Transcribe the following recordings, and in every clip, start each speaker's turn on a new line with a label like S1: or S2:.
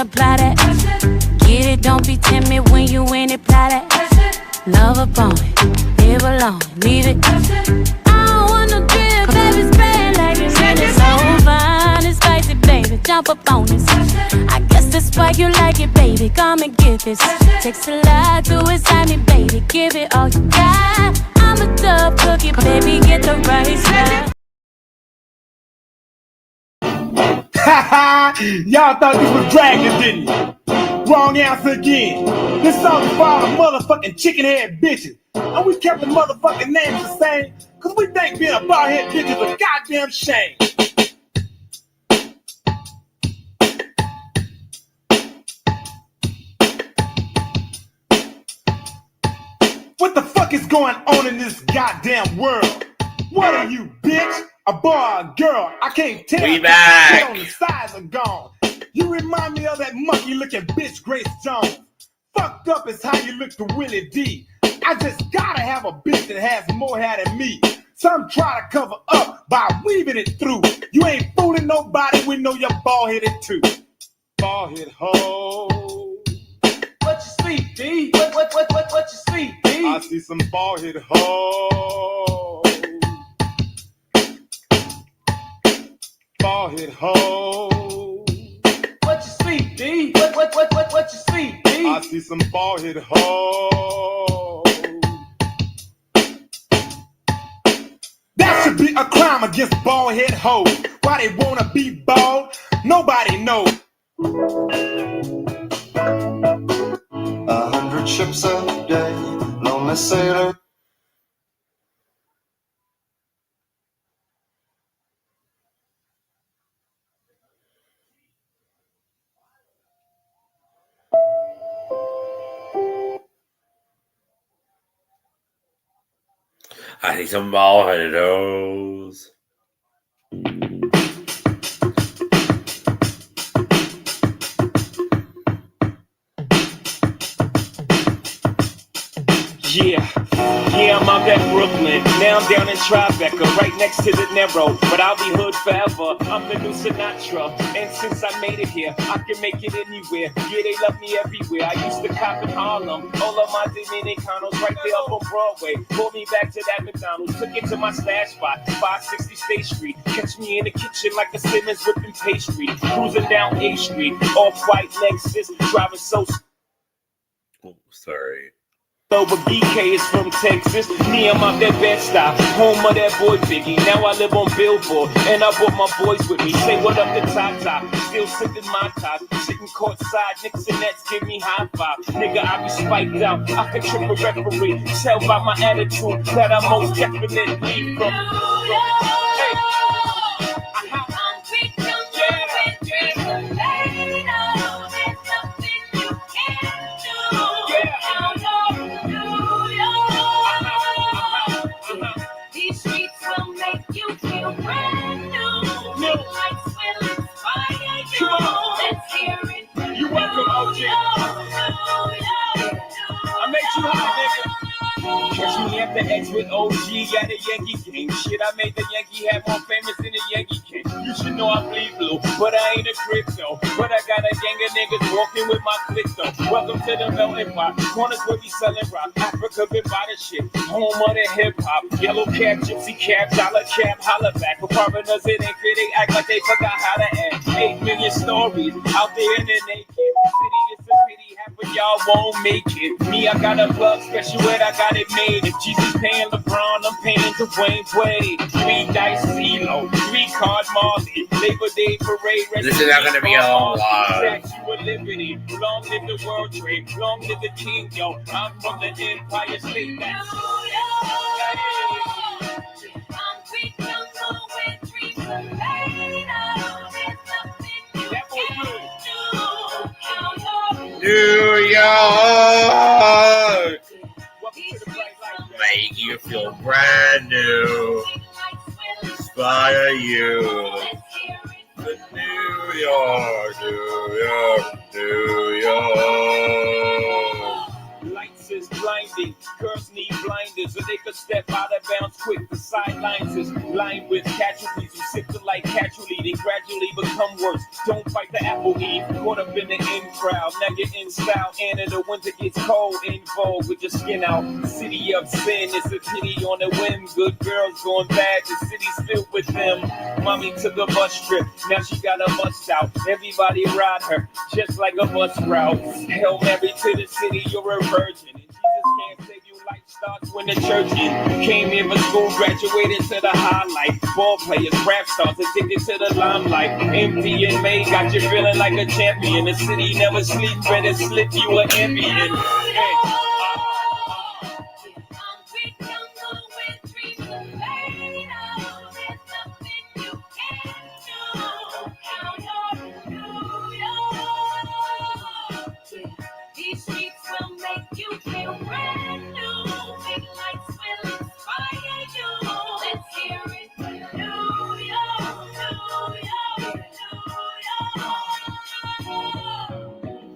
S1: Apply that. Get it, don't be timid when you in it, apply that. Love upon it, live alone, leave it. I don't want no drip, baby, spray like it's really so fine. It's spicy, baby, jump up on this. I guess that's why you like it, baby, come and get this. Takes a lot to excite me, baby, give it all you got. I'm a tough cookie, baby, get the right side.
S2: Y'all thought this was Dragon, didn't you? Wrong answer again. This song is for all the motherfucking chicken head bitches. And we kept the motherfucking names the same, cause we think being a bald head bitch is a goddamn shame. What the fuck is going on in this goddamn world? What are you, bitch? A boy or a girl? I can't tell.
S3: We back.
S2: Get on the sides are gone. You remind me of that monkey looking bitch Grace Jones. Fucked up is how you look to Willie D. I just gotta have a bitch that has more hair than me. Some try to cover up by weaving it through. You ain't fooling nobody, we know you're bald-headed too. Bald-headed hoe. What you see, D? What you see, D? I see some bald-headed hoe. Bald-headed hoe. What you see, D? What you see, D? I see some bald-headed hoe. That should be a crime against bald-headed hoes. Why they wanna be bald? Nobody knows.
S4: 100 ships a day, lonely sailor.
S3: I see some bald-headed hoes.
S2: Yeah, I'm out at Brooklyn. Now I'm down in Tribeca, right next to the Narrow. But I'll be hood forever. I'm the new Sinatra. And since I made it here, I can make it anywhere. Yeah, they love me everywhere. I used to cop in Harlem. All of my Dominicanos right there up on Broadway. Pulled me back to that McDonald's. Took it to my stash spot, 560 State Street. Catch me in the kitchen like a Simmons whipping pastry. Cruising down A Street, off-white Lexus, driving so...
S3: Oh, sorry.
S2: But BK is from Texas. Me, I'm out that Bed-Stuy, home of that boy Biggie. Now I live on Billboard, and I brought my boys with me. Say what up to Tata, still sipping my top. Sitting courtside, Knicks and Nets give me high five. Nigga, I be spiked out, I can trip a referee. Tell by my attitude that I most definitely from. Hey. Catch me at the X with OG at a Yankee game. Shit, I made the Yankee hat more famous than the Yankee king. You should know I bleed blue, but I ain't a crypto. But I got a gang of niggas walking with my click though. Welcome to the melting pot. Corners where we selling rock. Africa been by the shit. Home of the hip hop. Yellow cap, gypsy cap, dollar cap, holla back. For foreigners it ain't fit, they act like they forgot how to act. 8 million stories out there in the naked city. It's a pity half of y'all won't make it. Me, I got a plug special ed, I got it made. If Jesus paying LeBron, I'm paying Dwayne Wade. 3 dice CeeLo, 3 card Marley, Labor Day parade.
S3: This is not gonna be a long while.
S2: Statue of Liberty, long live the World Trade, long live the King, yo. I'm from the Empire State. That's
S3: New York, make you feel brand new, inspire you. The New York, New York, New York.
S2: Lights is blinding, girls need blinders so they could step out of bounds quick. The sidelines is lined with casualties who sip the light casually, then gradually become worse. Don't fight the apple eve, caught up in the in crowd. Now you're in style, and in the winter gets cold, in vogue with your skin out. City of sin, it's a pity on a whim. Good girls going bad, the city's filled with them. Mommy took a bus trip, now she got a bust out. Everybody ride her, just like a bus route. Hail Mary to the city, you're a virgin. And Jesus can't save you, life starts when the church in. Came here for school, graduated to the highlight. Ball players, rap stars, addicted to the limelight. Empty and made, got you feeling like a champion. The city never sleeps, better slip you an ambient.
S1: These streets will make you feel brand new. Big lights will inspire you. Let's hear it for New York, New York.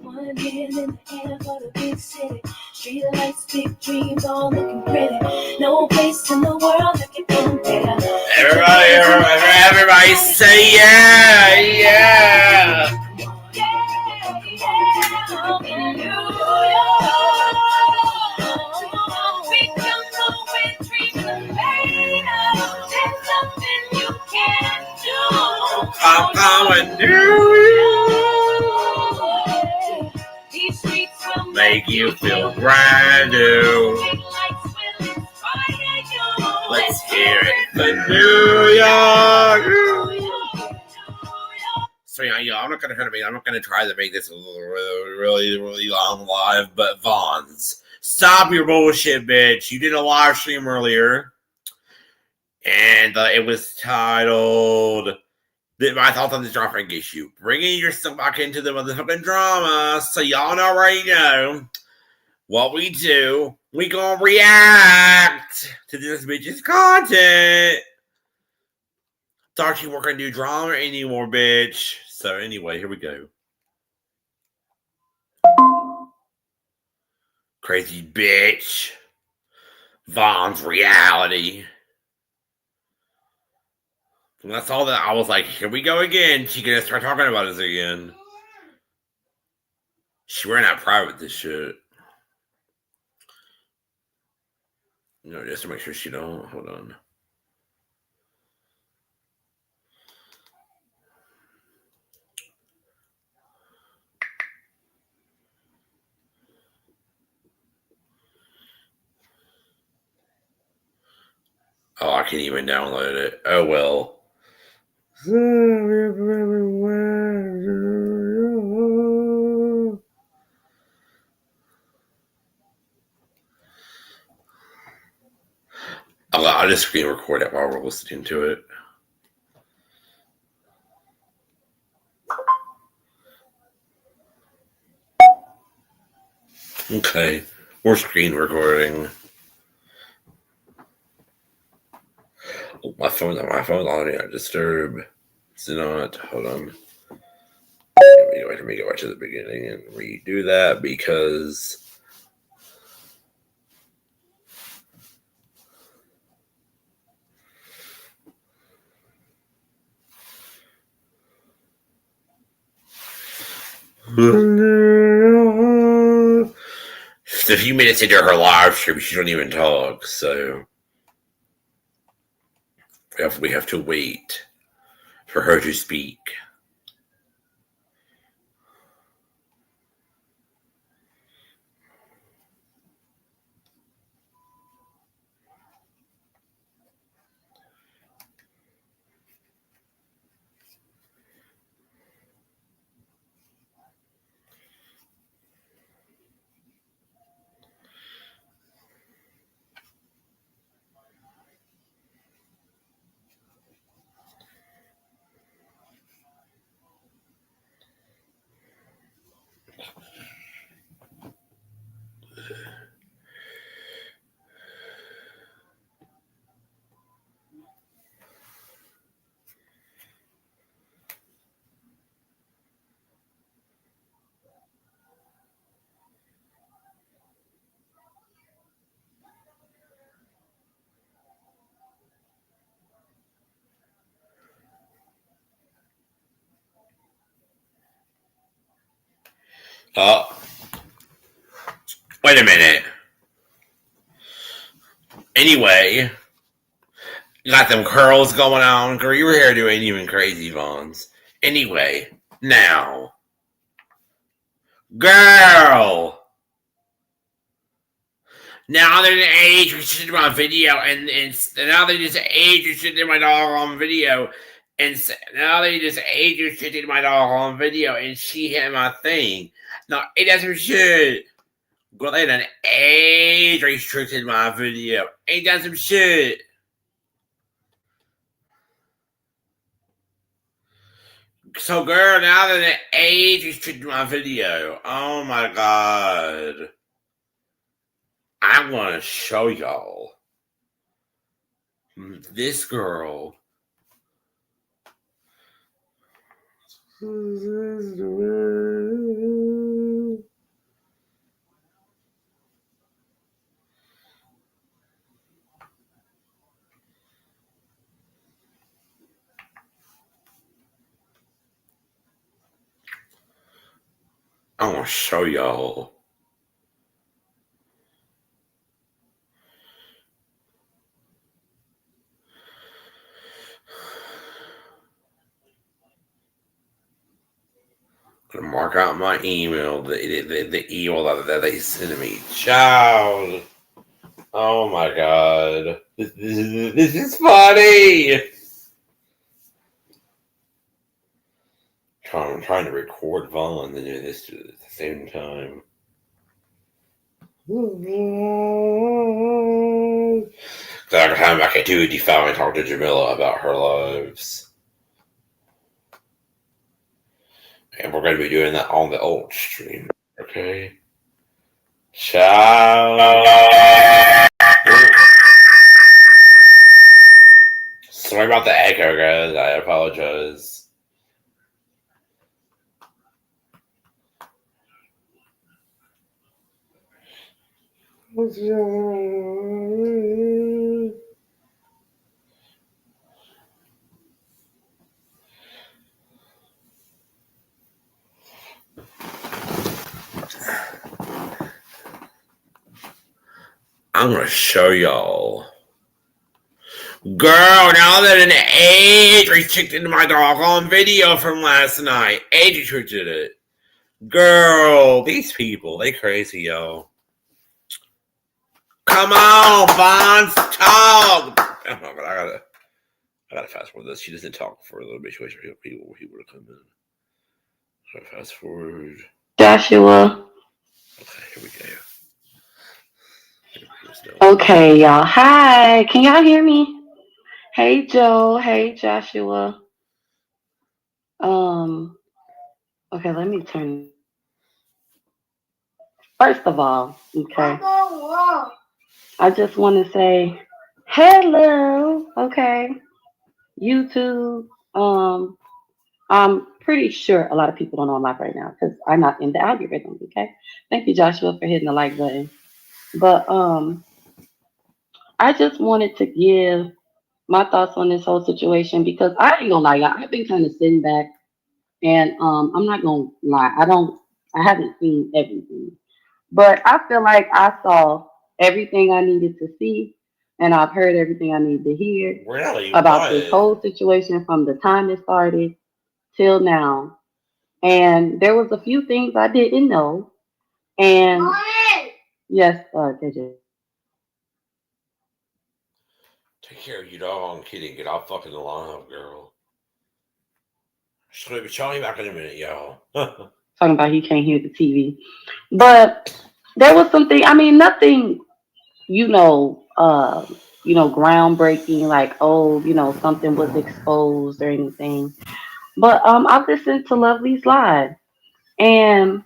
S1: One hand in the air for the big city. Street lights, big dreams, all looking pretty. No place in the world that can compare.
S3: Everybody say yeah, yeah. I'm coming to
S1: These streets will
S3: make you feel brand new. Let's hear it for New York. So yeah, I'm not gonna try to make this a really long live, but Vons, stop your bullshit, bitch. You did a live stream earlier, and it was titled "My Thoughts on the Drawing Issue," bringing yourself back into the motherfucking drama. So y'all already know what we do. We gonna react to this bitch's content. Thought you weren't gonna do drama anymore, bitch. So anyway, here we go. Crazy bitch. Von's reality. And that's all that I was like, here we go again. She gonna start talking about this again. She ran out private this shit. You know, just to make sure she don't. Hold on. Oh, I can't even download it. Oh, well. I'll just screen record it while we're listening to it. Okay, we're screen recording. Oh, my phone's on Do Not Disturb. It's not. Hold on. Let me go back to the beginning and redo that because it's a few minutes into her live stream, she don't even talk, so we have to wait for her to speak. Wait a minute. Anyway, you got them curls going on. Girl, your hairdo ain't even crazy, Vons. Anyway, now. Girl! Now they're the age restricted my video, and now they just age restricted my dog on video, and now they just age restricted my dog on video, and she hit my thing. Now, it doesn't shit. Girl, they done age restricted my video. Ain't done some shit. So, girl, now that the age restricted my video. Oh my god. I want to show y'all this girl. I want to show y'all. I'm gonna mark out my email, the email that they sent me. Child. Oh my god. This is funny. I'm trying to record Vaughn and do this at the same time. So every time I can do it, finally talk to Jamila about her lives. And we're going to be doing that on the old stream. Okay? Ciao. Sorry about the echo, guys. I apologize. I'm going to show y'all. Girl, now that an age restricted my doggone video from last night. Age restricted it. Girl, these people, they crazy, yo. Come on, Vons, talk. Oh my god, I gotta fast forward this. She doesn't talk for a little bit. She waits for people to come in. So fast forward.
S5: Joshua.
S3: Okay, here we go.
S5: Okay, y'all. Hi, can y'all hear me? Hey, Joe. Hey, Joshua. Okay, let me turn. First of all, okay. I just want to say hello. Okay. YouTube. I'm pretty sure a lot of people don't know I'm live right now because I'm not in the algorithm. Okay. Thank you, Joshua, for hitting the like button. But I just wanted to give my thoughts on this whole situation because I ain't gonna lie, y'all. I've been kind of sitting back, and I'm not gonna lie. I haven't seen everything, but I feel like I saw everything I needed to see, and I've heard everything I needed to hear about this whole situation from the time it started till now. And there was a few things I didn't know, and yes, KJ.
S3: Take care of you, dog. I'm kidding. Get off fucking the lawn, girl. Show me back in a minute, y'all.
S5: Talking about he can't hear the TV. But there was something, I mean, nothing, groundbreaking, like, something was exposed or anything. But I listened to Lovely's live, and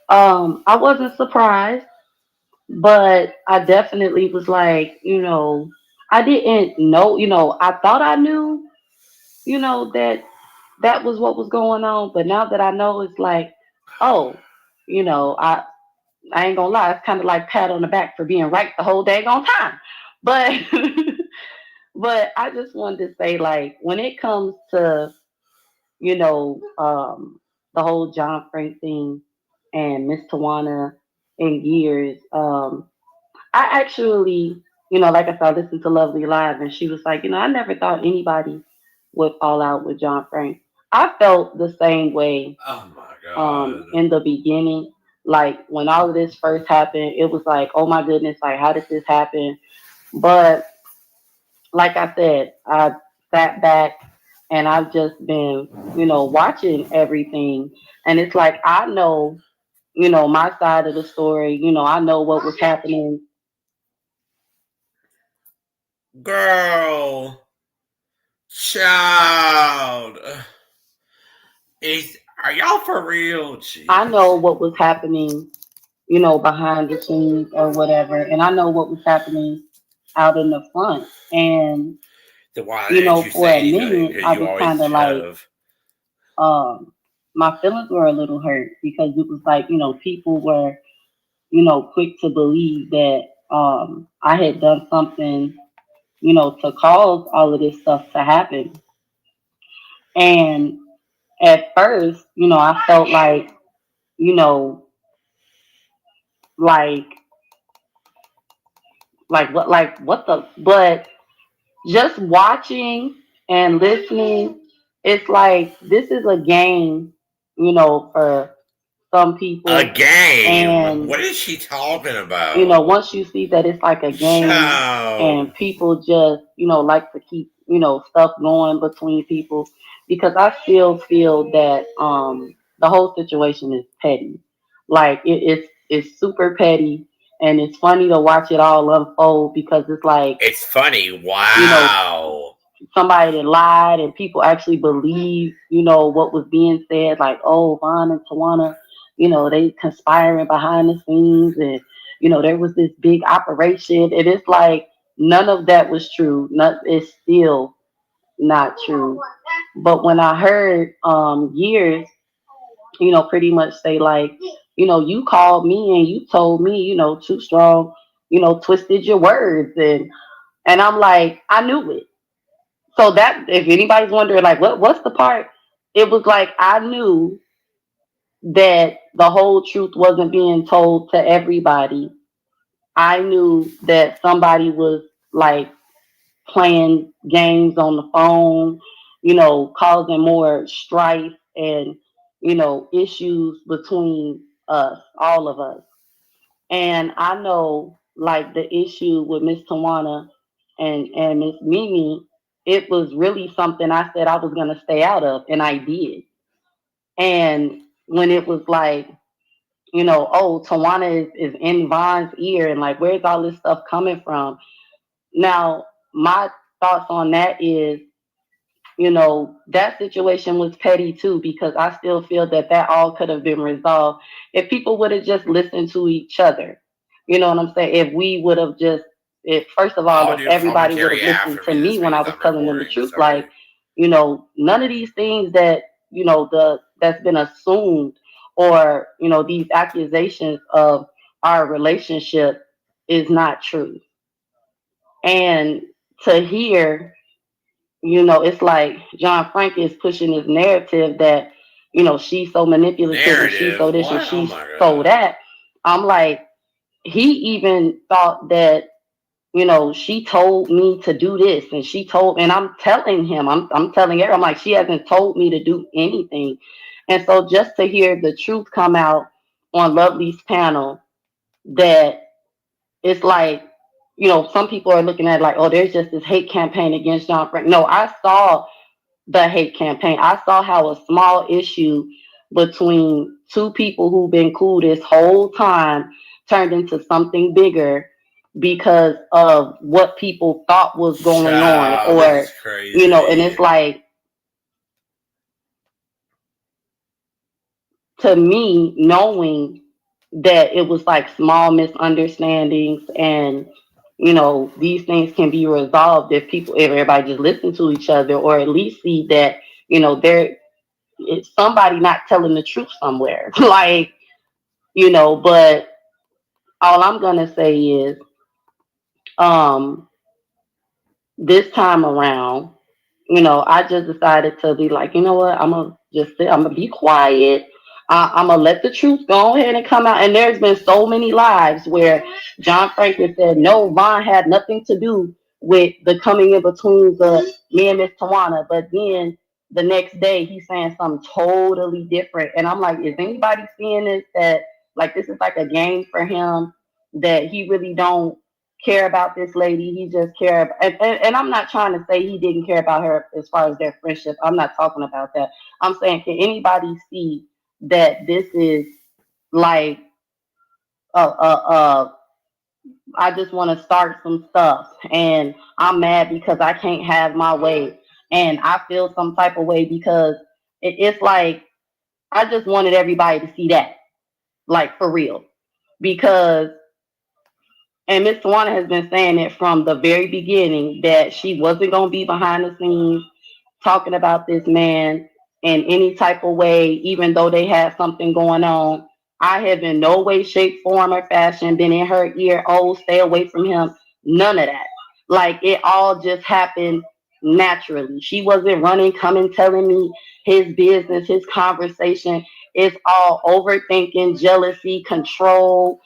S5: I wasn't surprised, but I definitely was like, I didn't know, I thought I knew, that was what was going on. But now that I know, it's like, oh, I ain't gonna lie, it's kind of like pat on the back for being right the whole daggone time. But but I just wanted to say, like, when it comes to, the whole John Frank thing and Miss Tawana in years. I actually, like I said, I listened to Lovely Live, and she was like, I never thought anybody would fall out with John Frank. I felt the same way
S3: Oh my god.
S5: in the beginning. Like when all of this first happened, it was like, oh my goodness, like how did this happen? But like I said, I sat back and I've just been, watching everything. And it's like I know, my side of the story, I know what was happening.
S3: Girl, child. Are y'all for real?
S5: I know
S3: Jesus.
S5: what was happening, behind the scenes or whatever. And I know what was happening out in the front. And,
S3: Then why didn't you
S5: for
S3: say
S5: a
S3: anything?
S5: minute,
S3: Because
S5: I
S3: you
S5: was
S3: always
S5: kind of
S3: should
S5: like,
S3: have.
S5: my feelings were a little hurt because it was like, people were, quick to believe that I had done something, to cause all of this stuff to happen. And at first, I felt you know, like what the but just watching and listening, it's like this is a game, for some
S3: A
S5: people.
S3: game?
S5: And
S3: What is she talking about?
S5: once you see that it's like a game
S3: Child.
S5: and people just, like to keep, stuff going between people, because I still feel that the whole situation is petty. Like it's super petty, and it's funny to watch it all unfold because it's like,
S3: It's funny.
S5: you know,
S3: Wow.
S5: somebody that lied and people actually believe, what was being said, like, oh, Vaughn and Tawana, they conspiring behind the scenes, and, there was this big operation. And it's like none of that was true. It's still not true. But when I heard years, pretty much say like, you called me and you told me, too strong, twisted your words, and I'm like, I knew it. So that, if anybody's wondering, like, what's the part? It was like I knew that the whole truth wasn't being told to everybody. I knew that somebody was like playing games on the phone, causing more strife and issues between us, all of us. And I know, like, the issue with Miss Tawana and Miss Mimi, it was really something I said I was gonna stay out of, and I did. And when it was like, oh, Tawana is in Von's ear, and like, where's all this stuff coming from? Now, my thoughts on that is, that situation was petty too, because I still feel that that all could have been resolved if people would have just listened to each other. You know what I'm saying? If we would have just, if first of all,
S3: I'll
S5: if
S3: do
S5: everybody would
S3: commentary
S5: have listened
S3: after
S5: to
S3: me.
S5: me
S3: This
S5: when I
S3: means
S5: was
S3: I'm
S5: telling them the
S3: recording.
S5: truth,
S3: Sorry.
S5: like, none of these things that, that's been assumed, or, these accusations of our relationship is not true. And to hear, it's like John Frank is pushing this narrative that, she's so manipulative and she's so
S3: Narrative?
S5: this and
S3: What? Oh
S5: she's
S3: my
S5: so
S3: god.
S5: that. I'm like, he even thought that, she told me to do this, and and I'm telling him, I'm telling her, I'm like, she hasn't told me to do anything. And so just to hear the truth come out on Lovely's panel, that it's like, some people are looking at it like, oh, there's just this hate campaign against John Frank. No, I saw the hate campaign. I saw how a small issue between two people who've been cool this whole time turned into something bigger because of what people thought was going on.
S3: Child, this
S5: Or,
S3: is
S5: and it's
S3: crazy.
S5: like, to me, knowing that it was like small misunderstandings, and these things can be resolved if everybody just listen to each other, or at least see that, there it's somebody not telling the truth somewhere. Like, but all I'm gonna say is, um this time around, I just decided to be like, you know what, I'm gonna be quiet. I'm gonna let the truth go ahead and come out. And there's been so many lives where John Franklin said, no, Vaughn had nothing to do with the coming in between the me and Miss Tawana. But then the next day he's saying something totally different. And I'm like, is anybody seeing this, that like this is like a game for him, that he really don't care about this lady? He just care about, and I'm not trying to say he didn't care about her as far as their friendship. I'm not talking about that. I'm saying, can anybody see that this is like I just want to start some stuff, and I'm mad because I can't have my way, and I feel some type of way because it's like I just wanted everybody to see that, like for real, because and Miss Tawana has been saying it from the very beginning that she wasn't gonna be behind the scenes talking about this man in any type of way, even though they had something going on. I have in no way, shape, form, or fashion been in her ear, oh, stay away from him. None of that. Like it all just happened naturally. She wasn't running, coming, telling me his business, his conversation. It's all overthinking, jealousy, control.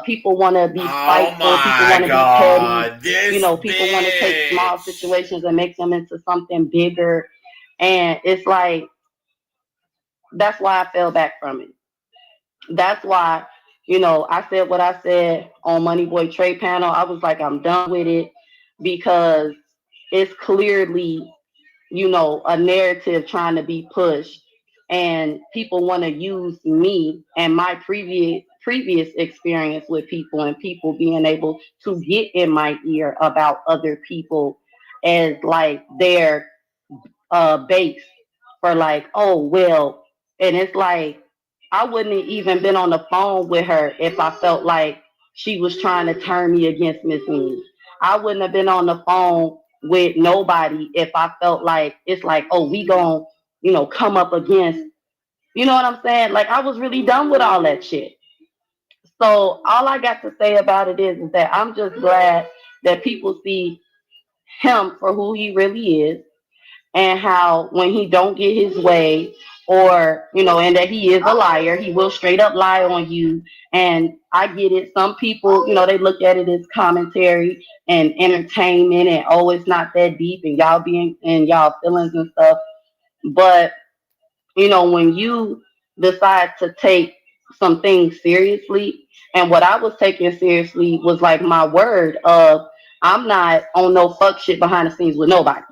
S5: People want to be
S3: Oh
S5: spiteful. People want
S3: my
S5: to be petty.
S3: god, this
S5: People want to take small
S3: bitch.
S5: situations and make them into something bigger. And it's like, that's why I fell back from it. That's why, I said what I said on Money Boy Trade panel. I was like, I'm done with it because it's clearly, a narrative trying to be pushed, and people want to use me and my previous experience with people, and people being able to get in my ear about other people as like their base for like, oh well. And it's like I wouldn't have even been on the phone with her if I felt like she was trying to turn me against Miss Me. I wouldn't have been on the phone with nobody if I felt like it's like, oh, we gon' come up against, you know what I'm saying? Like I was really done with all that shit. So all I got to say about it is that I'm just glad that people see him for who he really is, and how when he don't get his way, or and that he is a liar, he will straight up lie on you. And I get it, some people, they look at it as commentary and entertainment, and oh, it's not that deep, and y'all being in y'all feelings and stuff. But when you decide to take some things seriously, and what I was taking seriously was like my word of, I'm not on no fuck shit behind the scenes with nobody.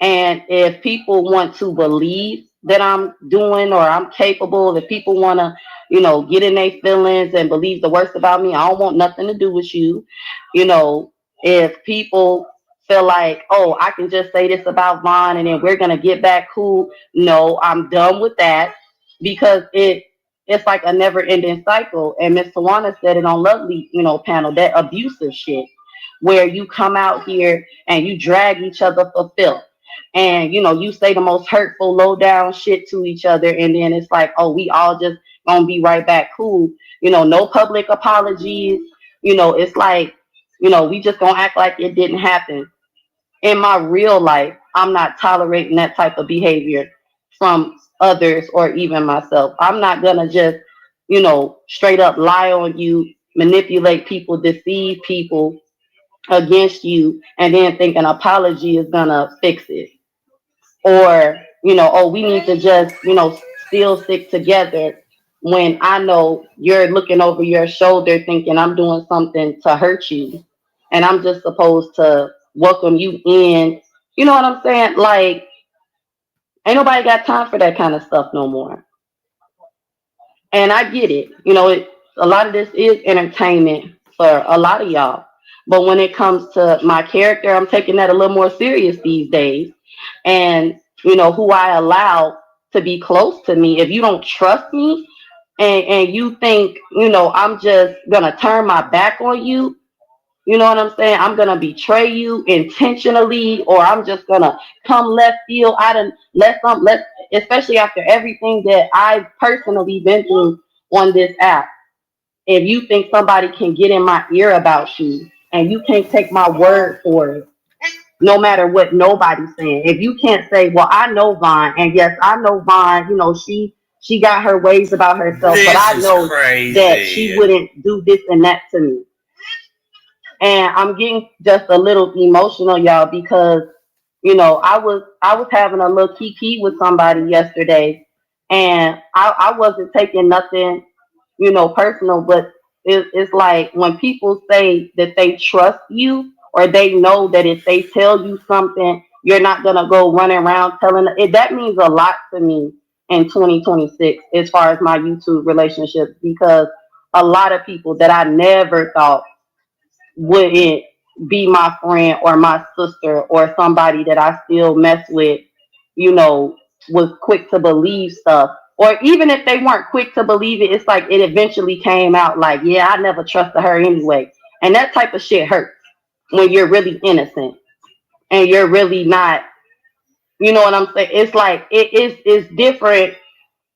S5: And if people want to believe that I'm doing or I'm capable, if people want to, get in their feelings and believe the worst about me, I don't want nothing to do with you. If people feel like, oh, I can just say this about Vaughn and then we're going to get back cool. No, I'm done with that, because it's like a never ending cycle. And Miss Tawana said it on Lovely, panel, that abusive shit where you come out here and you drag each other for filth, and you say the most hurtful, low down shit to each other, and then it's like, oh, we all just gonna be right back cool. No public apologies. It's like, we just gonna act like it didn't happen. In my real life, I'm not tolerating that type of behavior from others or even myself. I'm not gonna just, straight up lie on you, manipulate people, deceive people against you, and then think an apology is gonna fix it. Or oh, we need to just still stick together, when I know you're looking over your shoulder thinking I'm doing something to hurt you, and I'm just supposed to welcome you in. You know what I'm saying? Like, ain't nobody got time for that kind of stuff no more. And I get it. A lot of this is entertainment for a lot of y'all, but when it comes to my character, I'm taking that a little more serious these days. And who I allow to be close to me. If you don't trust me, and you think I'm just gonna turn my back on you, you know what I'm saying? I'm gonna betray you intentionally, or I'm just gonna come left field. I done let, especially after everything that I've personally been through on this app. If you think somebody can get in my ear about you and you can't take my word for it, no matter what nobody's saying. If you can't say, well, I know Vaughn, and yes, I know Vaughn, she got her ways about herself, but
S3: This
S5: I
S3: is
S5: know that she
S3: crazy.
S5: wouldn't do this and that to me. And I'm getting just a little emotional, y'all, because I was having a little kiki with somebody yesterday, and I wasn't taking nothing, personal, but it's like when people say that they trust you or they know that if they tell you something, you're not gonna go running around telling it. That means a lot to me in 2026 as far as my YouTube relationships, because a lot of people that I never thought wouldn't be my friend or my sister or somebody that I still mess with, you know, was quick to believe stuff. Or even if they weren't quick to believe it, it's like it eventually came out like, yeah, I never trusted her anyway. And that type of shit hurts when you're really innocent and you're really not, you know what I'm saying? It's like it's different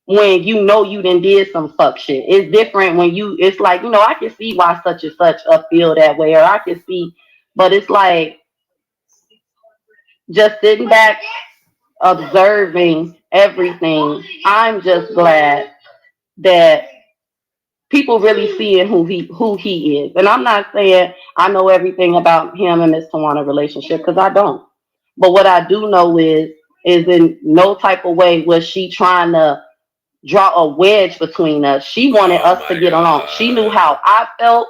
S5: when you done did some fuck shit. It's different when it's like, I can see why such and such feel that way, or I can see, but it's like just sitting back, observing everything. I'm just glad that people really seeing who he is. And I'm not saying I know everything about him and Miss Tawana relationship, because I don't. But what I do know is in no type of way was she trying to draw a wedge between us. She wanted
S3: Oh
S5: us to
S3: my
S5: get along. She knew
S3: god.
S5: how I felt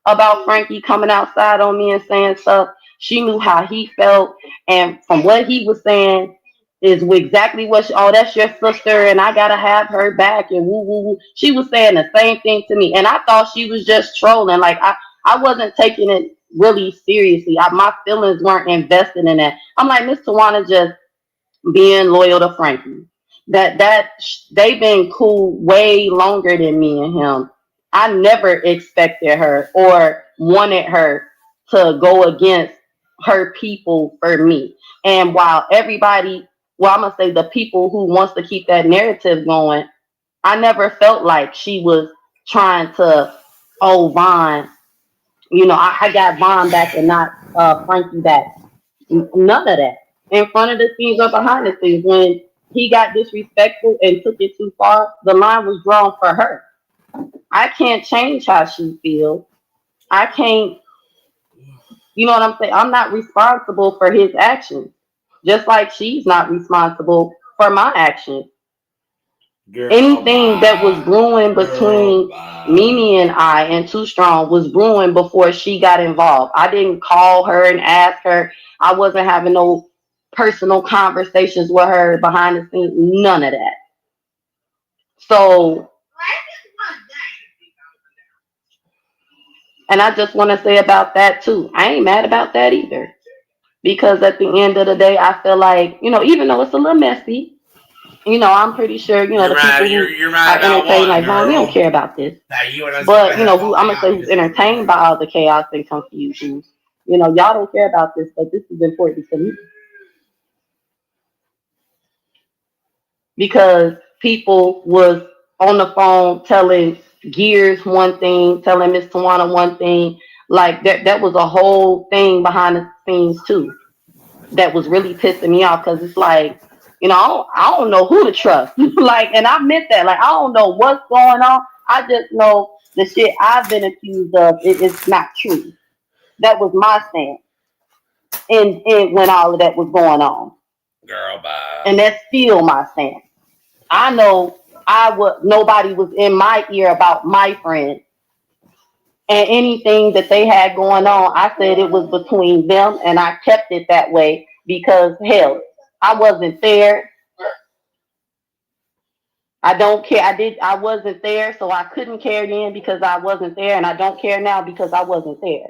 S5: about Frankie coming outside on me and saying stuff. She knew how he felt. And from what he was saying is exactly what oh, that's your sister and I gotta have her back and woo woo woo. She was saying the same thing to me. And I thought she was just trolling. Like I wasn't taking it really seriously. My feelings weren't invested in that. I'm like, Miss Tawana just being loyal to Frankie. They've been cool way longer than me and him. I never expected her or wanted her to go against her people for me. And while everybody, well, I'm gonna say the people who wants to keep that narrative going, I never felt like she was trying to, oh, Vaughn, I got Vaughn back and not Frankie back. None of that. In front of the scenes or behind the scenes, when he got disrespectful and took it too far, the line was drawn for her. I can't change how she feels. I can't, you know what I'm saying? I'm not responsible for his actions. Just like she's not responsible for my actions.
S3: Girl,
S5: Anything that was
S3: bye.
S5: brewing
S3: Girl,
S5: between
S3: bye.
S5: Mimi and I and Too Strong was brewing before she got involved. I didn't call her and ask her. I wasn't having no personal conversations with her behind the scenes. None of that. So, and I just want to say about that too. I ain't mad about that either. Because at the end of the day, I feel like, even though it's a little messy, I'm pretty sure,
S3: You're
S5: the people
S3: mad.
S5: who
S3: You're mad
S5: are
S3: about
S5: entertained,
S3: what,
S5: like, Vaughn, we don't
S3: girl?
S5: care about this.
S3: That you and us gonna
S5: But,
S3: have all
S5: I'm going to say who's
S3: chaos.
S5: entertained by all the chaos and confusion. Y'all don't care about this, but this is important to me. Because people was on the phone telling Gears one thing, telling Miss Tawana one thing. Like, that was a whole thing behind the scenes, too, that was really pissing me off, because it's like, I don't know who to trust. Like, and I meant that. Like, I don't know what's going on. I just know the shit I've been accused of is not true. That was my stance. And when all of that was going on.
S3: Girl, bye.
S5: And that's still my stance. I know nobody was in my ear about my friend. And anything that they had going on, I said it was between them, and I kept it that way because hell, I wasn't there. I don't care. I wasn't there, so I couldn't care then because I wasn't there, and I don't care now because I wasn't there.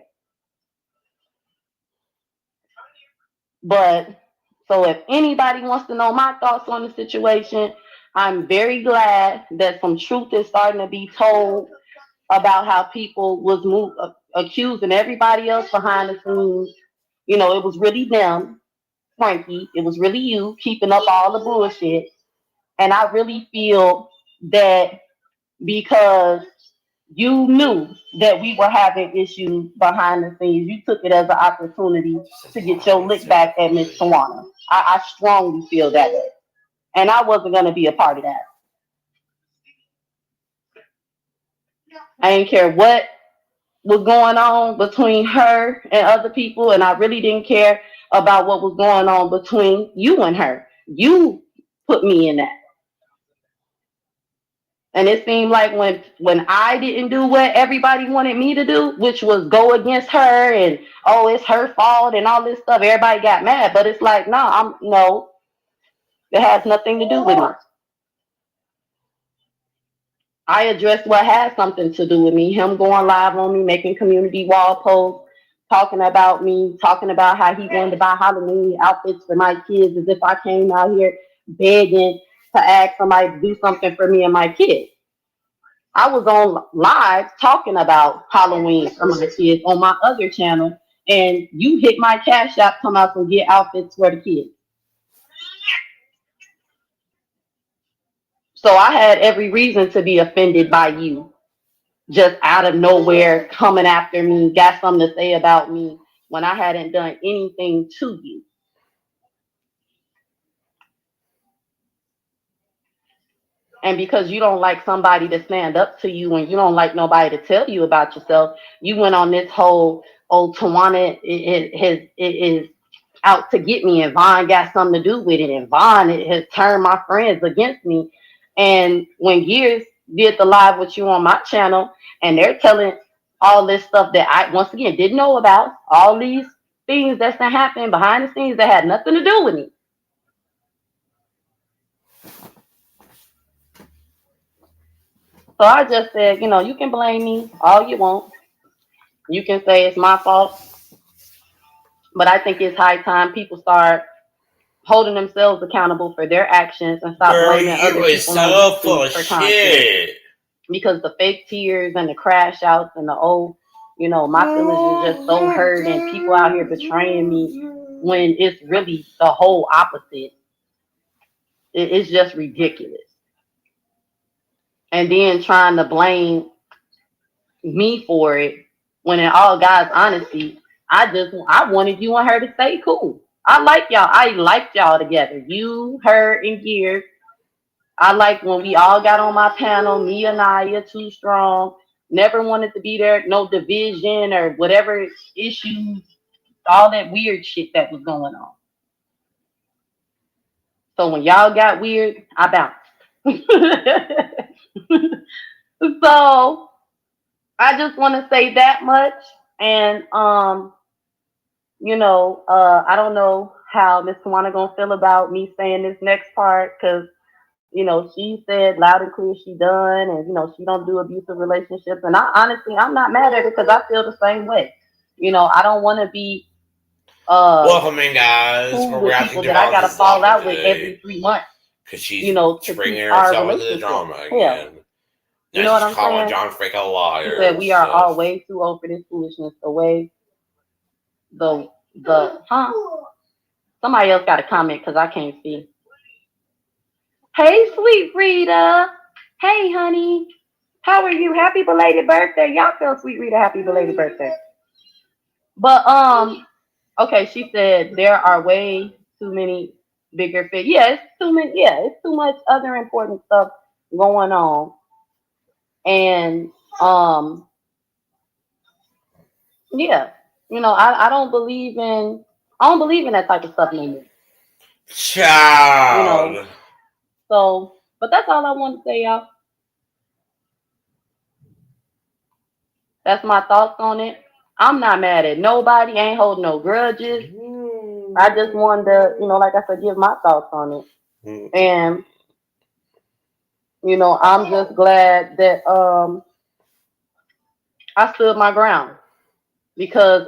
S5: But so if anybody wants to know my thoughts on the situation, I'm very glad that some truth is starting to be told about how people was accusing everybody else behind the scenes. It was really them, Frankie. It was really you keeping up all the bullshit. And I really feel that because You knew that we were having issues behind the scenes. You took it as an opportunity to get your lick back at Miss Tawana. I strongly feel that way. And I wasn't going to be a part of that. I didn't care what was going on between her and other people, and I really didn't care about what was going on between you and her. You put me in that. And it seemed like when I didn't do what everybody wanted me to do, which was go against her and oh, it's her fault and all this stuff, everybody got mad. But it's like, no, it has nothing to do with me. I addressed what had something to do with me. Him going live on me, making community wall posts, talking about me, talking about how he wanted to buy Halloween outfits for my kids, as if I came out here begging to ask somebody to do something for me and my kids. I was on live talking about Halloween for my kids on my other channel, and you hit my cash app, come out and get outfits for the kids. So I had every reason to be offended by you, just out of nowhere coming after me, got something to say about me when I hadn't done anything to you. And because you don't like somebody to stand up to you and you don't like nobody to tell you about yourself, you went on this whole, oh, Tawana is out to get me, and Vaughn got something to do with it, and Vaughn has turned my friends against me. And when Gears did the live with you on my channel, and they're telling all this stuff that I, once again, didn't know about, all these things that's been happening behind the scenes that had nothing to do with me. So I just said, you can blame me all you want. You can say it's my fault. But I think it's high time people start holding themselves accountable for their actions and stop blaming other people
S3: so full of
S5: for
S3: shit.
S5: content. Because the fake tears and the crash outs and the my feelings is just so hurt, and people out here betraying me when it's really the whole opposite. It's just ridiculous. And then trying to blame me for it, when in all God's honesty, I wanted you and her to stay cool. I liked y'all together. You, her, and Gears. I liked when we all got on my panel, me and Naya, Too Strong. Never wanted to be there, no division or whatever issues, all that weird shit that was going on. So when y'all got weird, I bounced. So I just want to say that much. And I don't know how Miss Tawana gonna feel about me saying this next part, because she said loud and clear she done, and she don't do abusive relationships. And I'm not mad at it, because I feel the same way. I don't want to be
S3: welcoming guys
S5: with people that I gotta fall out with every 3 months.
S3: Because she's bringing herself into the drama again.
S5: You know what I'm
S3: calling
S5: saying?
S3: John Frick a liar.
S5: She said we are all way too old for this foolishness. Somebody else got a comment because I can't see. Hey, sweet Rita. Hey, honey. How are you? Happy belated birthday. Y'all tell sweet Rita happy belated birthday. But okay, she said there are way too many bigger fish. Yeah, it's too many. Yeah, it's too much other important stuff going on. And yeah, I don't believe in that type of stuff anymore.
S3: Child.
S5: So, but that's all I want to say, y'all. That's my thoughts on it. I'm not mad at nobody. I ain't holding no grudges. I just wanted to, like I said, give my thoughts on it. And I'm just glad that I stood my ground, because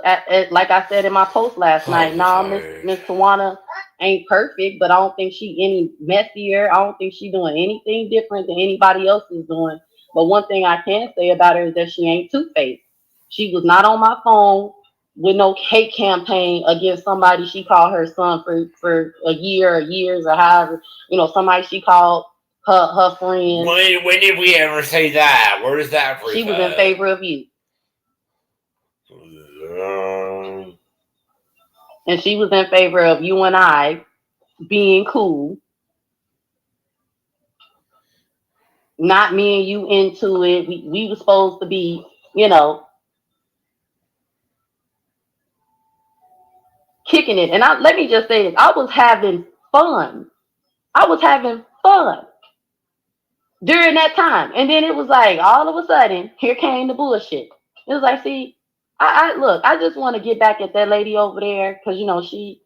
S5: like I said in my post last night, Miss Tawana ain't perfect, but I don't think she any messier. I don't think she doing anything different than anybody else is doing. But one thing I can say about her is that she ain't two-faced. She was not on my phone with no hate campaign against somebody she called her son for a year or years or however, somebody she called her friends.
S3: When did we ever say that? Where is that proof?
S5: She was in favor of you. And she was in favor of you and I being cool. Not me and you into it. We were supposed to be, kicking it. And let me just say this. I was having fun. During that time. And then it was like, all of a sudden, here came the bullshit. It was like, see, I just want to get back at that lady over there because, she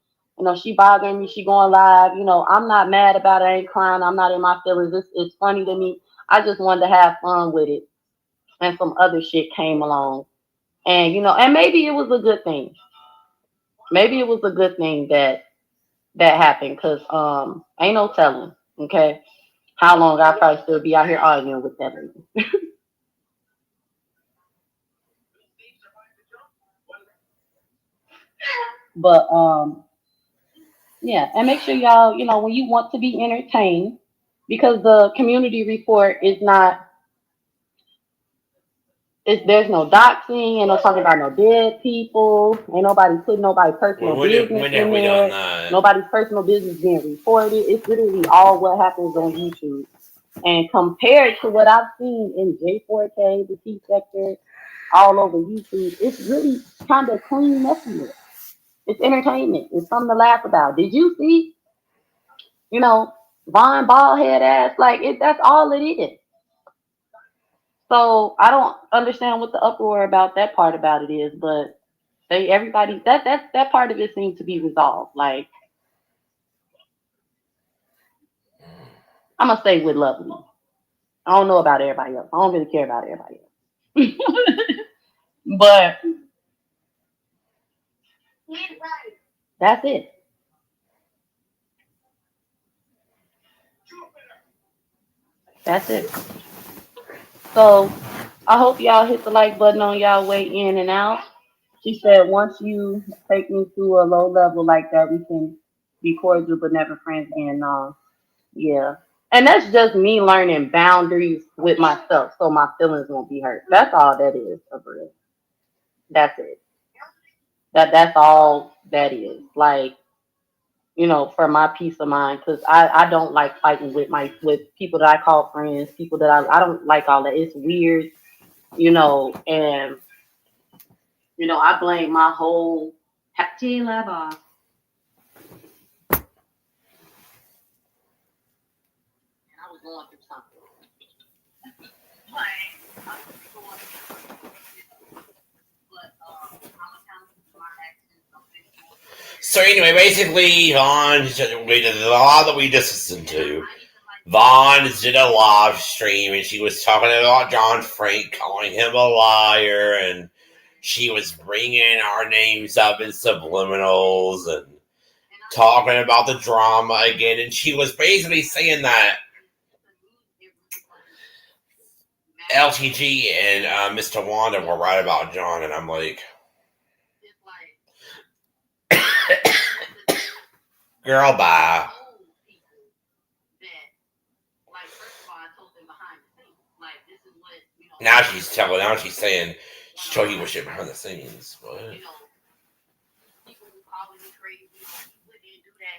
S5: bothering me. She going live. I'm not mad about it. I ain't crying. I'm not in my feelings. It's funny to me. I just wanted to have fun with it. And some other shit came along. And, and maybe it was a good thing. Maybe it was a good thing that happened because ain't no telling, okay, how long I'll probably still be out here arguing with that lady. But yeah, and make sure y'all, when you want to be entertained, because the community report is not, there's no doxing, ain't no talking about no dead people, ain't nobody putting nobody's personal business in there, nobody's personal business being reported. It's literally all what happens on YouTube. And compared to what I've seen in J4K, the T sector, all over YouTube, it's really kind of clean messiness. It's entertainment. It's something to laugh about. Did you see, Von Baldhead ass? Like, that's all it is. So I don't understand what the uproar about that part about it is, but everybody that part of it seems to be resolved. Like, I'm gonna stay with Lovely. I don't know about everybody else. I don't really care about everybody else. But that's it. That's it. So I hope y'all hit the like button on y'all way in and out. She said once you take me to a low level like that, we can be cordial but never friends. And yeah. And that's just me learning boundaries with myself so my feelings won't be hurt. That's all that is, Abra. That's it. That's all that is. Like, for my peace of mind, because I don't like fighting with people that I call friends, people that I don't like all that. It's weird, and I blame my whole T-Lab off. I was going through something.
S3: So anyway, basically, Vaughn, the law that we just listened to, Vaughn did a live stream, and she was talking about John Frank, calling him a liar, and she was bringing our names up in subliminals, and talking about the drama again, and she was basically saying that LTG and Mr. Wanda were right about John, and I'm like, girl, bye. Now she's saying she told you what shit behind the scenes. What?
S5: People who calling me crazy,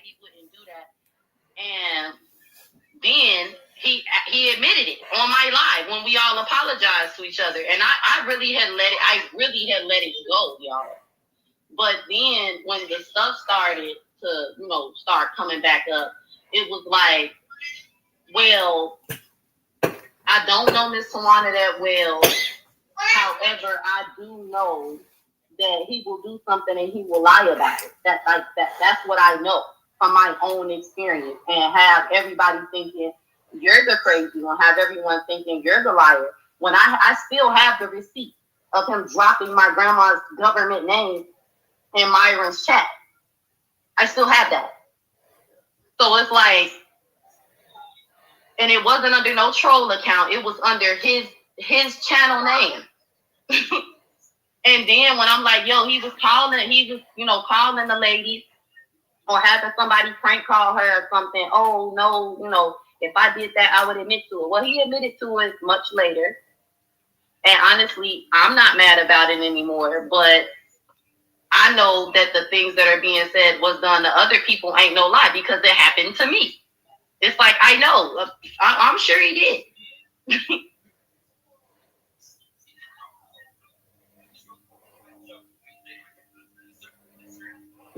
S5: he wouldn't do that. And then he admitted it on my live when we all apologized to each other. And I really had let it go, y'all. But then when the stuff started to, start coming back up, it was like, well, I don't know Miss Tawana that well. However, I do know that he will do something and he will lie about it. That's what I know from my own experience. And have everybody thinking you're the crazy one, have everyone thinking you're the liar. When I still have the receipt of him dropping my grandma's government name in Myron's chat. I still have that. So it's like, and it wasn't under no troll account. It was under his channel name. And then when I'm like, yo, he was calling the lady or having somebody prank call her or something. Oh no, If I did that, I would admit to it. Well, he admitted to it much later. And honestly, I'm not mad about it anymore. But I know that the things that are being said was done to other people ain't no lie because it happened to me. It's like, I know. I'm sure he did.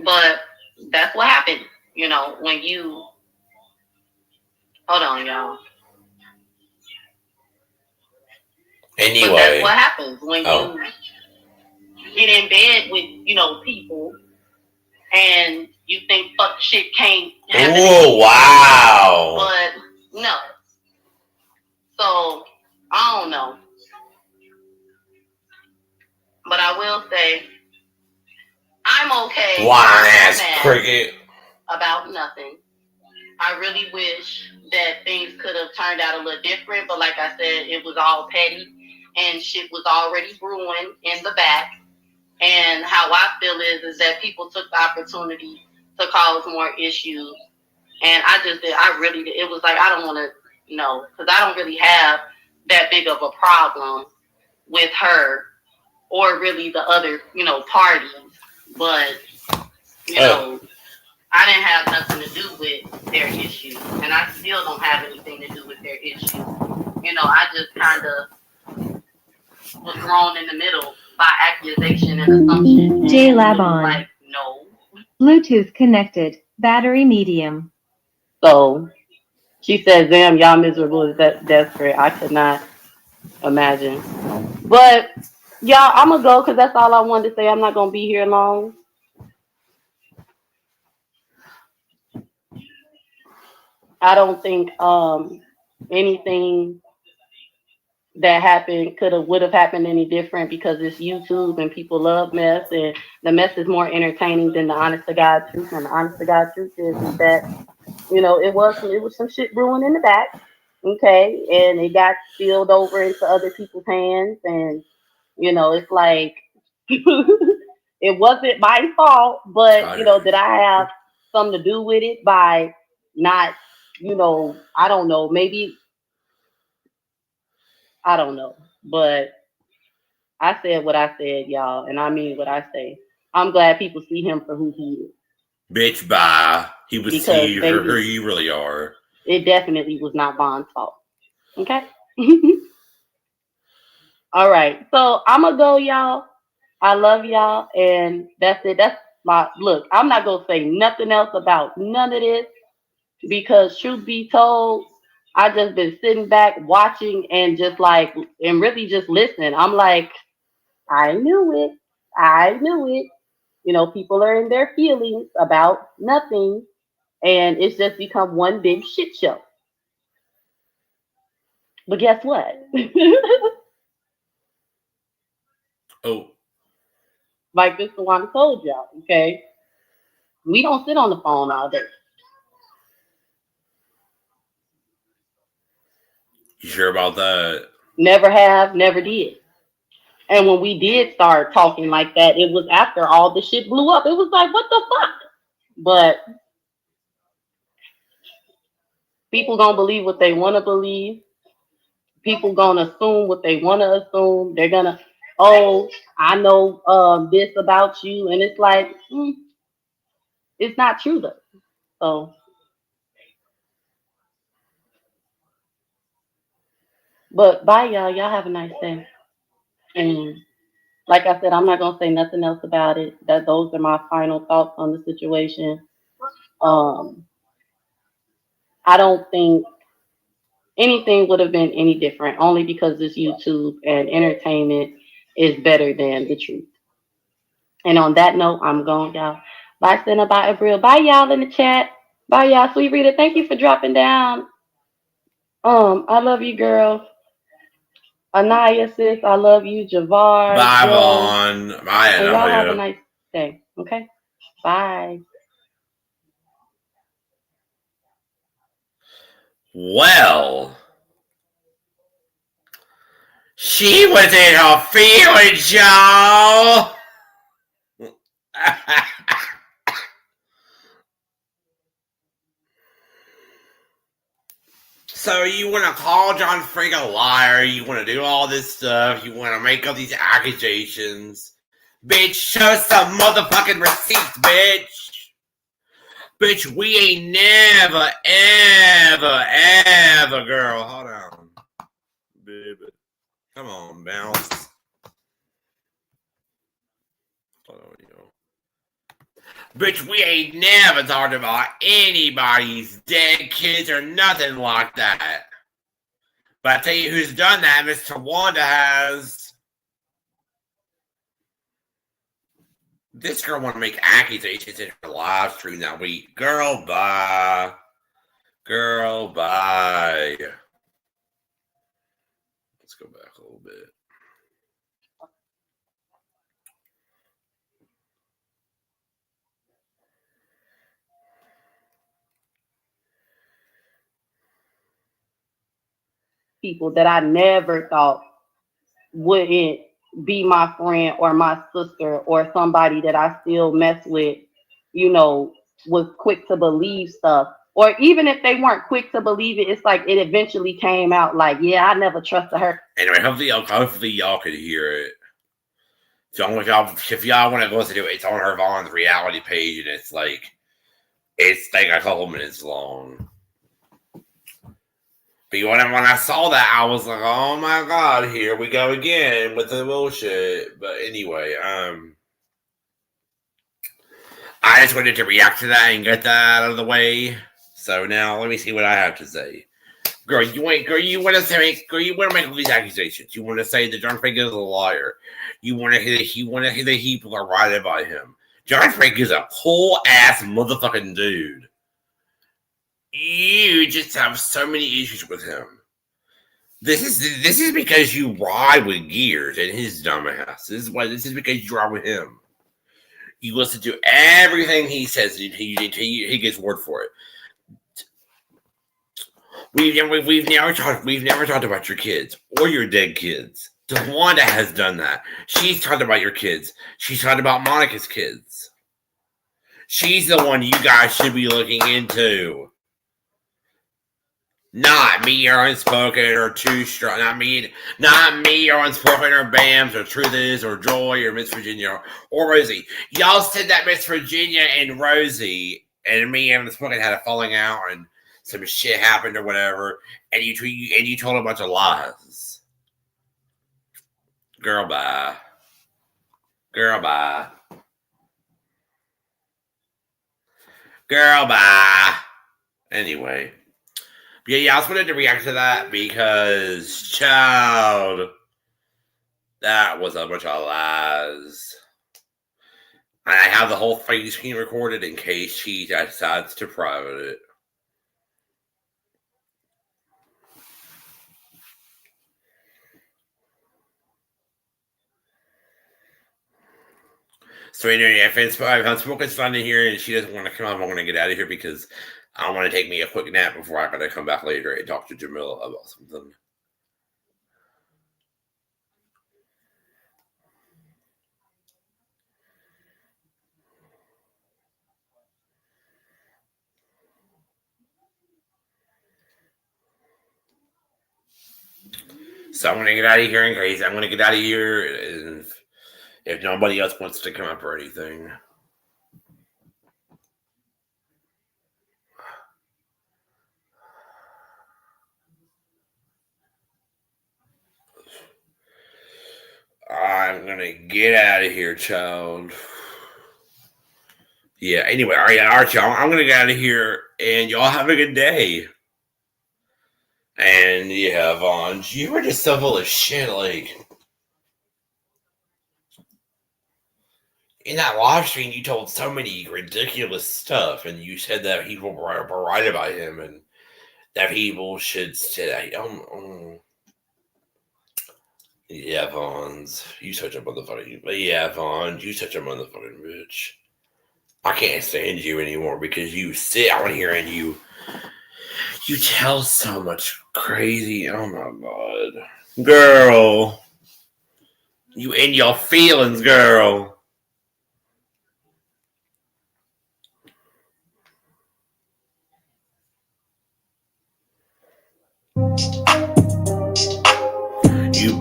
S5: But that's what happened, when you... Hold on, y'all.
S3: Anyway.
S5: But that's what happens when you get in bed with, people and you think fuck shit can't happen.
S3: Oh, wow.
S5: But no. So, I don't know. But I will say, I'm okay.
S3: Lying ass cricket.
S5: About nothing. I really wish that things could have turned out a little different, but like I said, it was all petty and shit was already brewing in the back. And how I feel is that people took the opportunity to cause more issues. And I really did. It was like, I don't want to know, because I don't really have that big of a problem with her or really the other, parties. But, I didn't have nothing to do with their issues. And I still don't have anything to do with their issues. I just kind of was thrown in the middle by accusation and assumption.
S6: J-Lab on.
S5: Like, no.
S6: Bluetooth connected. Battery medium.
S5: So she says, damn, y'all miserable is that desperate. I could not imagine. But y'all, I'm gonna go because that's all I wanted to say. I'm not gonna be here long. I don't think anything that happened would have happened any different because it's YouTube and people love mess, and the mess is more entertaining than the honest to God truth. And the honest to God truth is that it was some shit brewing in the back, okay, and it got spilled over into other people's hands, and it's like it wasn't my fault, but did I have something to do with it by not, I don't know, maybe. I don't know, but I said what I said, y'all, and I mean what I say. I'm glad people see him for who he is.
S3: Bitch, bye. He was see who you really are.
S5: It definitely was not Von's fault. Okay? All right. So I'm going to go, y'all. I love y'all, and that's it. That's my look. I'm not going to say nothing else about none of this because truth be told, I just been sitting back watching and just like, and really just listening. I'm like, I knew it. I knew it. People are in their feelings about nothing, and it's just become one big shit show. But guess what?
S3: Oh.
S5: Like Mr. Wanda told y'all, okay? We don't sit on the phone all day.
S3: You sure about that?
S5: Never have, never did. And when we did start talking like that, it was after all the shit blew up. It was like, what the fuck? But people gonna believe what they want to believe. People gonna assume what they want to assume. They're gonna, I know this about you. And it's like, it's not true though. So, but bye y'all. Y'all have a nice day. And like I said, I'm not gonna say nothing else about it. Those are my final thoughts on the situation. I don't think anything would have been any different, only because this YouTube and entertainment is better than the truth. And on that note, I'm going, y'all. Bye, Senna. Bye, Abril. Bye, y'all in the chat. Bye, y'all. Sweet Rita, thank you for dropping down. I love you, girl. Anaya, sis, I love you. Javar.
S3: Bye, Vaughn. Bye,
S5: and y'all have a nice day. Okay? Bye.
S3: Well, she was in her feelings, y'all. So you want to call John Frank a liar? You want to do all this stuff? You want to make all these accusations? Bitch, show some motherfucking receipts, bitch. Bitch, we ain't never, ever, girl. Hold on. Baby. Come on, bounce. Hold on, Bitch, we ain't never talked about anybody's dead kids or nothing like that. But I tell you who's done that, Mr. Wanda has. This girl want to make accusations in her live stream that week. Girl, bye. Girl, bye. Let's go back a little bit.
S5: People that I never thought wouldn't be my friend or my sister or somebody that I still mess with, you know, was quick to believe stuff. Or even if they weren't quick to believe it, it's like it eventually came out like, yeah, I never trusted her.
S3: Anyway, hopefully y'all could hear it. So if y'all want to listen to it, it's on her Vaughn's reality page, and it's like a couple minutes long. But when I saw that, I was like, oh my God, here we go again with the bullshit. But anyway, I just wanted to react to that and get that out of the way. So now let me see what I have to say. Girl, you want to make all these accusations. You want to say that John Frank is a liar. You want to hear that people are right by him. John Frank is a cool ass motherfucking dude. You just have so many issues with him. This is because you ride with Gears and his dumbass. This is because you ride with him. You listen to everything he says. He gets word for it. We've never talked about your kids or your dead kids. DeWanda has done that. She's talked about your kids. She's talked about Monica's kids. She's the one you guys should be looking into. Not me or Unspoken or Too Strong. Not me or Unspoken or BAMS or Truth Is or Joy or Miss Virginia or Rosie. Y'all said that Miss Virginia and Rosie and me and Unspoken had a falling out and some shit happened or whatever, and you told a bunch of lies. Girl, bye. Girl, bye. Girl, bye. Anyway. Yeah, I just wanted to react to that because, child, that was a bunch of lies. And I have the whole thing screen recorded in case she decides to private it. So anyway, if Unspoken's fun in here and she doesn't want to come up, I'm going to get out of here because I want to take me a quick nap before I got to come back later and talk to Jamila about something. So I'm going to get out of here in case I'm going to get out of here if nobody else wants to come up or anything. I'm going to get out of here, child. Yeah, anyway, all right, y'all. I'm going to get out of here, and y'all have a good day. And yeah, Vaughn, you were just so full of shit, like... In that live stream, you told so many ridiculous stuff, and you said that people were right about him, and that people should say that. Yeah, Vaughns, you such a motherfucking. Yeah, Vaughn, you such a motherfucking bitch. I can't stand you anymore because you sit out here and you tell so much crazy. Oh my God, girl, you in your feelings, girl.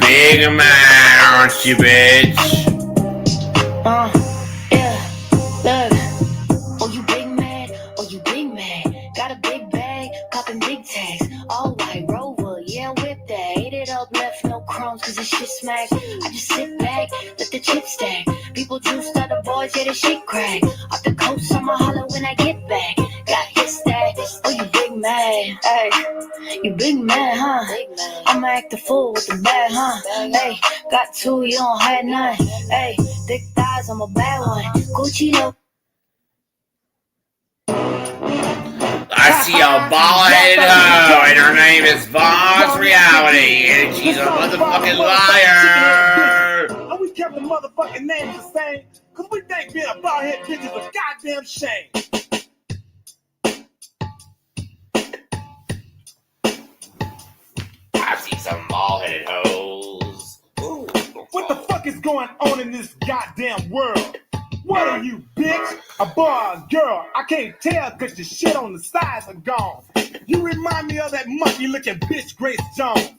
S3: big man, aren't you, bitch?
S1: Yeah, look. Oh, you big mad? Oh, you big mad? Got a big bag, popping big tags. All white Rover, yeah, whip that. Ate it up, left no crumbs, cause the shit smack. I just sit back, let the chips stack. People juice other boys, yeah, the shit crack. Off the coast, I'ma holler when I get back. Got hit stack. Oh, you big mad? Hey, you big mad, huh? I'ma act the fool with the bag, huh? Hey, got two, you don't have none. Hey, thick thighs, I'm a bad one. Gucci though.
S3: I see a bald-headed hoe, and her name is Vons Reality, and she's a motherfucking liar.
S2: And we kept the motherfucking names the same, cause we think being a bald-head bitch is a goddamn shame.
S3: I see some bald-headed hoes. Ooh.
S2: What the fuck is going on in this goddamn world? What are you, bitch? A boy or a girl? I can't tell cause your shit on the sides are gone. You remind me of that monkey looking bitch Grace Jones.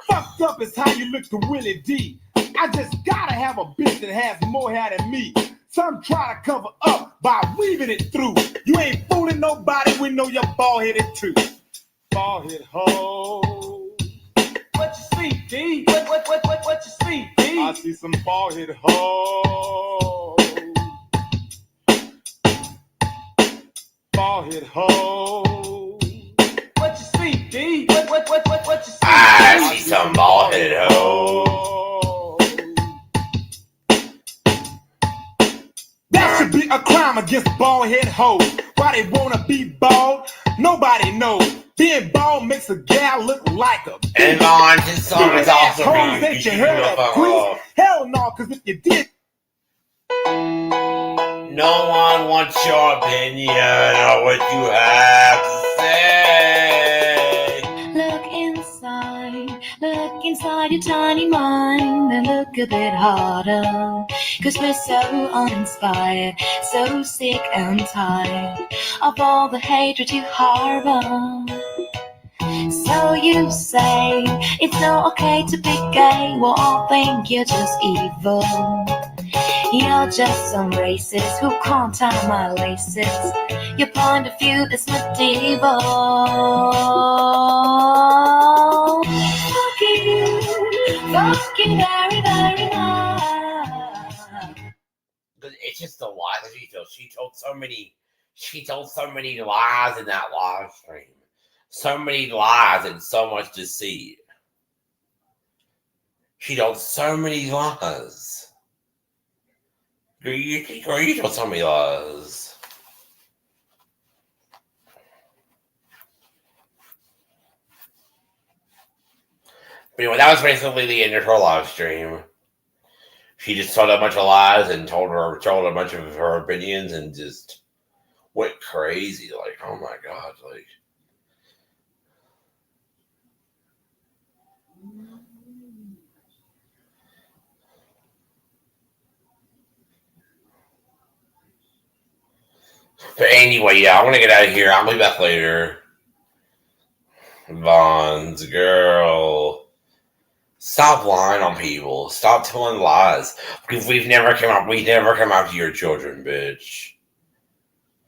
S2: Fucked up is how you look to Willie D. I just gotta have a bitch that has more hair than me. Some try to cover up by weaving it through. You ain't fooling nobody, we know you're bald-headed too. Bald-headed hoe. What you see, D? What you see, D? I see some bald-headed hoes. Bald-headed hoes. What you see, D? What you see?
S3: I see some bald-headed hoes.
S2: That should be a crime against bald-headed hoes. Why they wanna be bald? Nobody knows. Being bald makes a gal look like a bitch.
S3: And Vons, his song is also
S2: Hoes
S3: being
S2: ain't you heard of grease? Hell no, cause if you did.
S3: No one wants your opinion or what you have to say.
S1: Look inside your tiny mind and look a bit harder. Cause we're so uninspired, so sick and tired of all the hatred you harbor. So you say it's not okay to be gay, well I think you're just evil. You're just some racist who can't tie my laces. Your point of view is medieval. Fuck you very, very much.
S3: It's just a lie that she told so many lies in that live stream. So many lies and so much deceit. She told so many lies. Girl, you told so many lies. But anyway, that was basically the end of her live stream. She just told a bunch of lies and told a bunch of her opinions and just went crazy. Like, oh my god, like. But anyway, yeah, I'm gonna get out of here. I'll be back later. Vons, girl. Stop lying on people. Stop telling lies. Because we never come after your children, bitch.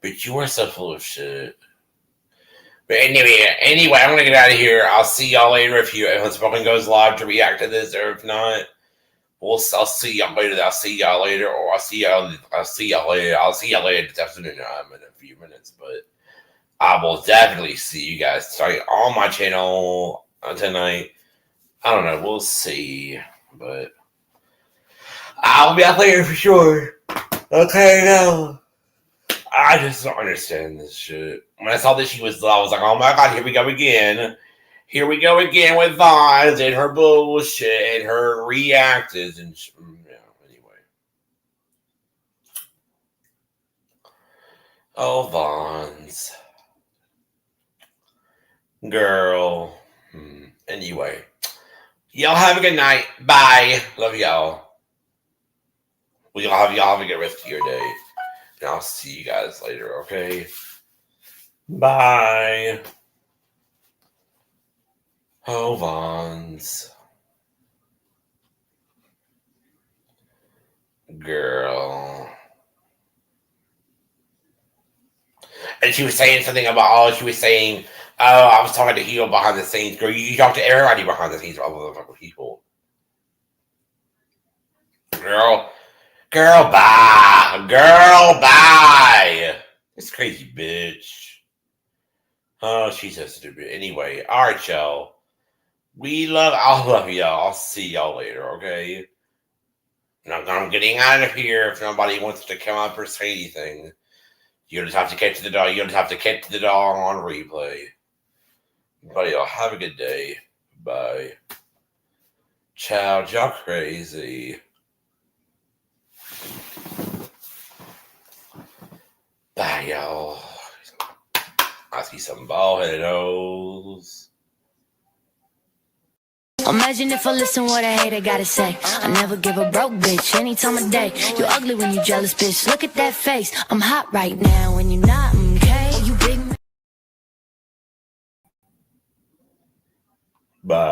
S3: But you are so full of shit. But anyway, I'm gonna get out of here. I'll see y'all later if Unspoken goes live to react to this, or if not, I'll see y'all later. I'll see y'all later, or I'll see y'all later. I'll see y'all later this afternoon. I'm in a few minutes, but I will definitely see you guys tonight on my channel tonight. I don't know. We'll see, but I'll be out later for sure. Okay, now I just don't understand this shit. When I saw that she was, I was like, oh my god, here we go again. Here we go again with Vons and her bullshit and her reactors and anyway. Oh, Vons. Girl. Anyway. Y'all have a good night. Bye. Love y'all. Well, y'all have a good rest of your day. And I'll see you guys later, okay? Bye. Oh, Vons. Girl. And she was saying something about, she was saying, oh, I was talking to Heel behind the scenes. Girl, you talk to everybody behind the scenes, all the fucking people. Girl, bye. Girl, bye. This crazy bitch. Oh, she's so stupid. Anyway, all right, y'all. I love y'all. I'll see y'all later, okay? I'm getting out of here. If nobody wants to come up or say anything, you just have to catch the dog. You just have to catch the dog on replay. Everybody, y'all have a good day. Bye. Ciao, y'all crazy. Bye, y'all. I see some bald-headed hoes.
S1: Imagine if I listen what a hater gotta say. I never give a broke bitch any time of day. You ugly when you jealous, bitch. Look at that face. I'm hot right now when you're not.